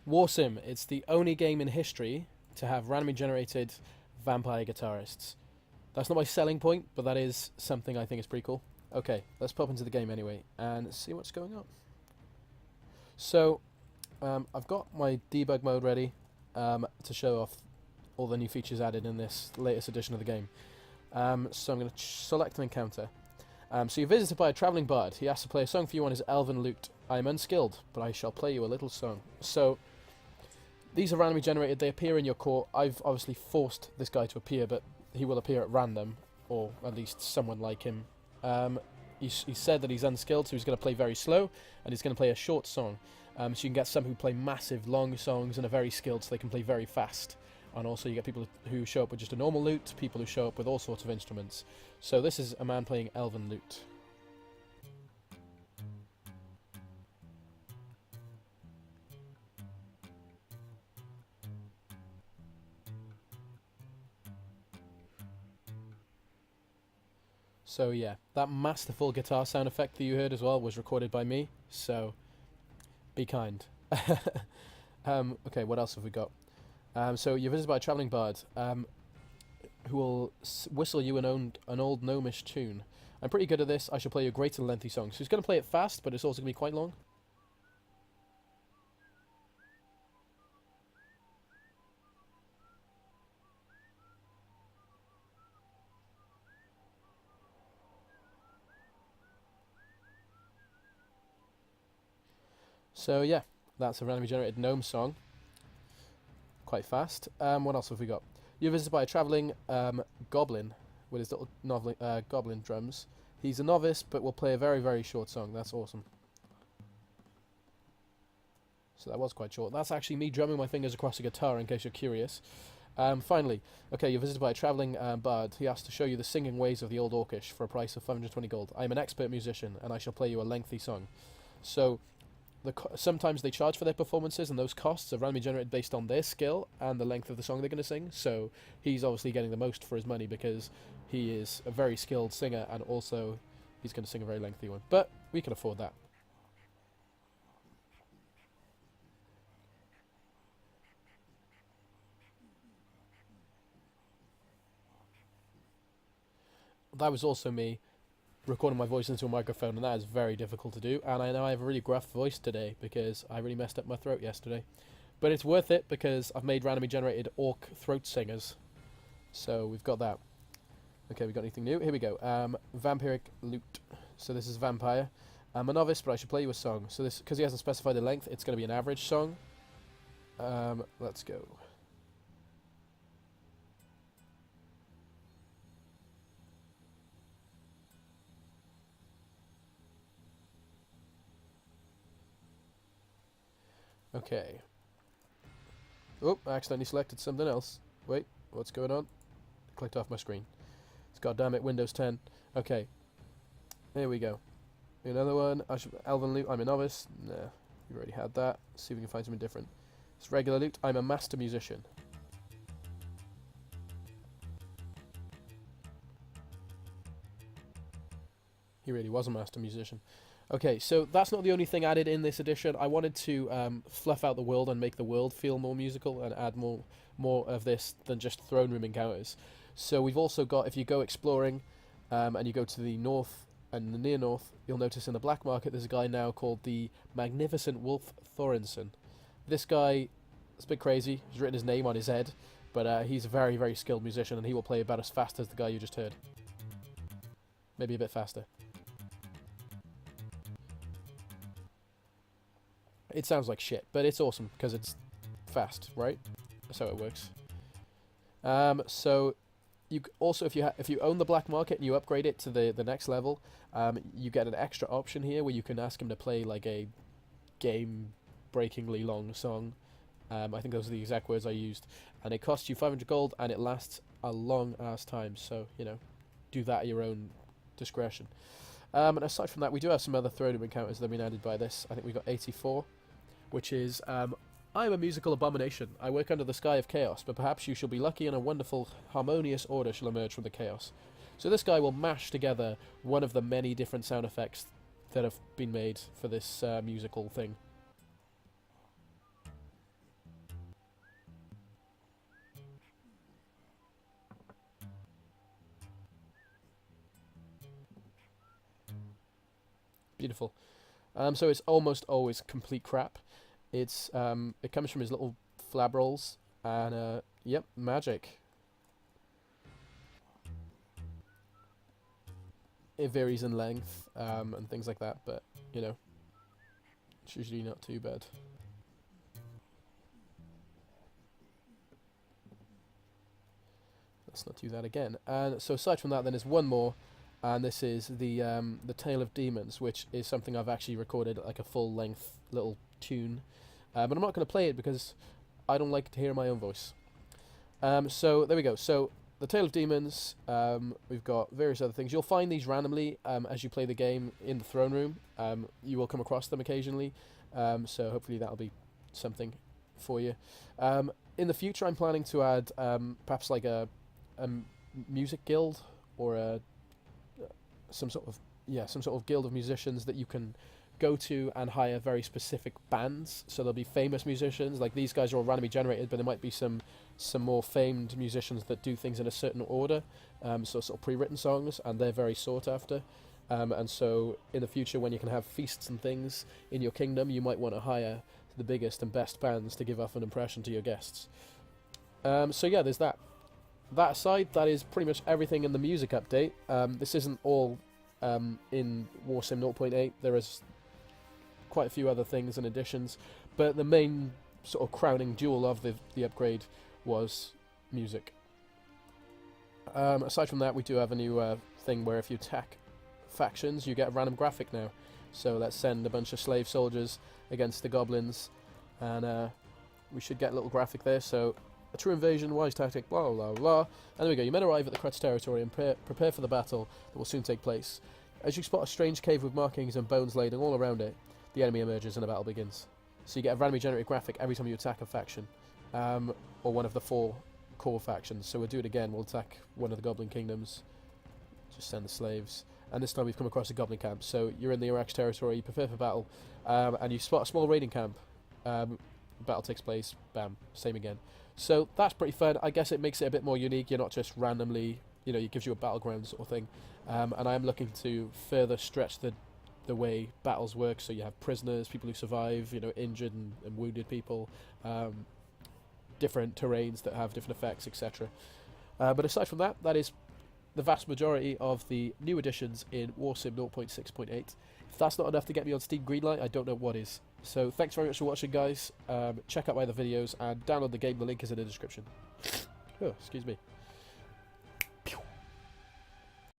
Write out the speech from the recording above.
Warsim, it's the only game in history to have randomly generated vampire guitarists. That's not my selling point, but that is something I think is pretty cool. Okay, let's pop into the game anyway and see what's going on. So, I've got my debug mode ready to show off all the new features added in this latest edition of the game. So I'm going to select an encounter. So you're visited by a travelling bard. He asks to play a song for you on his elven lute. I am unskilled, but I shall play you a little song. So these are randomly generated. They appear in your court. I've obviously forced this guy to appear, but he will appear at random, or at least someone like him. He said that he's unskilled, so he's going to play very slow, and he's going to play a short song. So you can get some who play massive, long songs and are very skilled, so they can play very fast. And also you get people who show up with just a normal lute, people who show up with all sorts of instruments. So this is a man playing elven lute. So yeah, that masterful guitar sound effect that you heard as well was recorded by me, so be kind. Okay, what else have we got? So you're visited by a travelling bard who will whistle you an old gnomish tune. I'm pretty good at this. I shall play you a great and lengthy song. So he's going to play it fast, but it's also going to be quite long. So yeah, that's a randomly generated gnome song. Quite fast. What else have we got? You're visited by a travelling goblin with his little goblin drums. He's a novice, but will play a very, very short song. That's awesome. So that was quite short. That's actually me drumming my fingers across a guitar, in case you're curious. Finally, okay, you're visited by a travelling bard. He asks to show you the singing ways of the old Orcish for a price of 520 gold. I am an expert musician, and I shall play you a lengthy song. So sometimes they charge for their performances, and those costs are randomly generated based on their skill and the length of the song they're going to sing. So he's obviously getting the most for his money because he is a very skilled singer, and also he's going to sing a very lengthy one. But we can afford that. That was also me recording my voice into a microphone, and that is very difficult to do. And I know I have a really gruff voice today because I really messed up my throat yesterday. But it's worth it because I've made randomly generated orc throat singers. So we've got that. Okay, we got anything new? Here we go. Vampiric lute. So this is vampire. I'm a novice, but I should play you a song. So this, because he hasn't specified the length, it's going to be an average song. Let's go. Okay. Oh, I accidentally selected something else. Wait, what's going on? Clicked off my screen. It's goddammit Windows 10. Okay. Here we go. Another one. Elven lute. I'm a novice. Nah, you already had that. Let's see if we can find something different. It's regular lute. I'm a master musician. He really was a master musician. Okay, so that's not the only thing added in this edition. I wanted to fluff out the world and make the world feel more musical and add more of this than just throne room encounters. So we've also got, if you go exploring and you go to the north and the near north, you'll notice in the black market there's a guy now called the Magnificent Wolf Thorinson. This guy is a bit crazy. He's written his name on his head, but he's a very, very skilled musician, and he will play about as fast as the guy you just heard. Maybe a bit faster. It sounds like shit, but it's awesome because it's fast, right? That's how it works. So you also, if you own the black market and you upgrade it to the next level, you get an extra option here where you can ask him to play like a game-breakingly long song. I think those are the exact words I used, and it costs you 500 gold and it lasts a long ass time. So do that at your own discretion. And aside from that, we do have some other throne room encounters that have been added by this. I think we got 84. Which is, I am a musical abomination. I work under the sky of chaos, but perhaps you shall be lucky and a wonderful, harmonious order shall emerge from the chaos. So this guy will mash together one of the many different sound effects that have been made for this musical thing. Beautiful. So it's almost always complete crap. It's it comes from his little flab rolls, and yep, magic. It varies in length and things like that, but you know, it's usually not too bad. Let's not do that again. And so aside from that, then there's one more, and this is the Tale of Demons, which is something I've actually recorded like a full-length little tune, but I'm not going to play it because I don't like to hear my own voice. So there we go. So the Tale of Demons, we've got various other things. You'll find these randomly as you play the game in the throne room. You will come across them occasionally, so hopefully that'll be something for you. In the future, I'm planning to add perhaps like a music guild or some sort of guild of musicians that you can go to and hire very specific bands. So there'll be famous musicians, like these guys are all randomly generated, but there might be some more famed musicians that do things in a certain order, so sort of pre-written songs, and they're very sought after. And so in the future, when you can have feasts and things in your kingdom, you might want to hire the biggest and best bands to give off an impression to your guests. So yeah, there's that. That aside, that is pretty much everything in the music update. This isn't all in Warsim 0.8. There is quite a few other things and additions, but the main sort of crowning jewel of the upgrade was music. Aside from that, we do have a new thing where if you attack factions, you get a random graphic now. So let's send a bunch of slave soldiers against the goblins, and we should get a little graphic there. So a true invasion, wise tactic, blah blah blah. And there we go. You men arrive at the Crutch territory and prepare for the battle that will soon take place. As you spot a strange cave with markings and bones laid all around it, the enemy emerges and the battle begins. So you get a randomly generated graphic every time you attack a faction, or one of the 4 core factions. So we'll do it again. We'll attack one of the Goblin Kingdoms. Just send the slaves. And this time we've come across a Goblin camp. So you're in the Iraq's territory, you prepare for battle, and you spot a small raiding camp. Battle takes place, bam, same again. So that's pretty fun. I guess it makes it a bit more unique. You're not just randomly, it gives you a battleground sort of thing. And I'm looking to further stretch the way battles work. So you have prisoners, people who survive, injured and wounded people, different terrains that have different effects, etc. But aside from that, that is the vast majority of the new additions in Warsim 0.6.8. If that's not enough to get me on Steam Greenlight, I don't know what is. So thanks very much for watching, guys. Check out my other videos and download the game. The link is in the description. Oh, excuse me.